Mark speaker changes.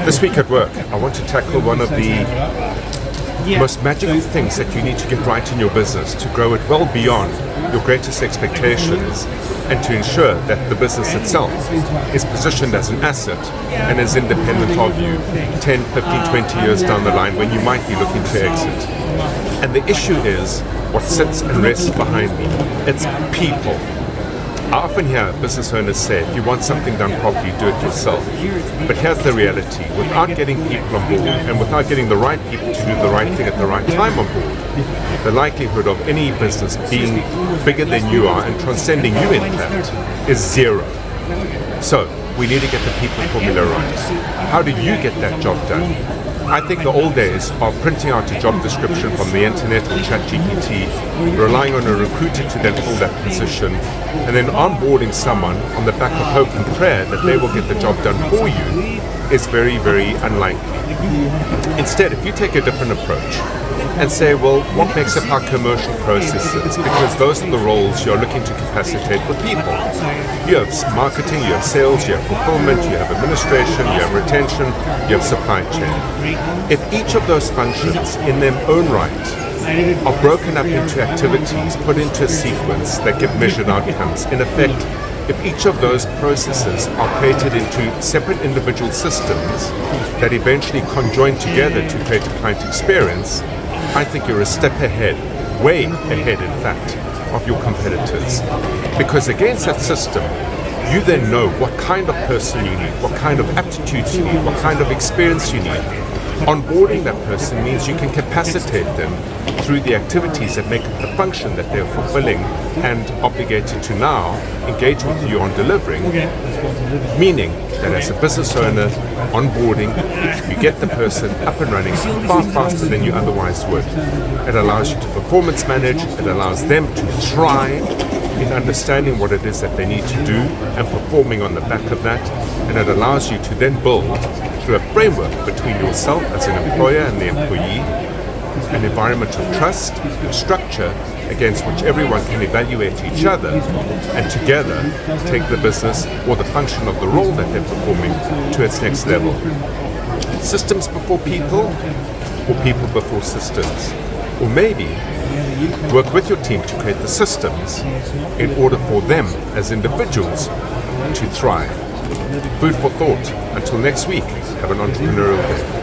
Speaker 1: This week at work, I want to tackle one of the most magical things that you need to get right in your business to grow it well beyond your greatest expectations and to ensure that the business itself is positioned as an asset and is independent of you 10, 15, 20 years down the line when you might be looking to exit. And the issue is what sits and rests behind me. It's people. I often hear business owners say, if you want something done properly, do it yourself. But here's the reality. Without getting people on board and without getting the right people to do the right thing at the right time on board, the likelihood of any business being bigger than you are and transcending you in fact is zero. So we need to get the people formula right. How do you get that job done? I think the old days of printing out a job description from the internet or ChatGPT, relying on a recruiter to then fill that position, and then onboarding someone on the back of hope and prayer that they will get the job done for you is very, very unlikely. Instead, if you take a different approach and say, well, what makes up our commercial processes? Because those are the roles you're looking to capacitate with people. You have marketing, you have sales, you have fulfillment, you have administration, you have retention, you have supply chain. If each of those functions in their own right are broken up into activities, put into a sequence that give measured outcomes, in effect, if each of those processes are created into separate individual systems that eventually conjoin together to create a client experience, I think you're a step ahead, way ahead in fact, of your competitors. Because against that system, you then know what kind of person you need, what kind of aptitudes you need, what kind of experience you need. Onboarding that person means you can capacitate them through the activities that make up the function that they're fulfilling and obligated to now engage with you on delivering, meaning that as a business owner, onboarding, you get the person up and running far faster than you otherwise would. It allows you to performance manage, it allows them to thrive in understanding what it is that they need to do and performing on the back of that, and it allows you to then build through a framework between yourself as an employer and the employee, an environment of trust and structure against which everyone can evaluate each other and together take the business or the function of the role that they're performing to its next level. Systems before people, or people before systems? Or maybe work with your team to create the systems in order for them as individuals to thrive. Food for thought. Until next week, have an entrepreneurial day.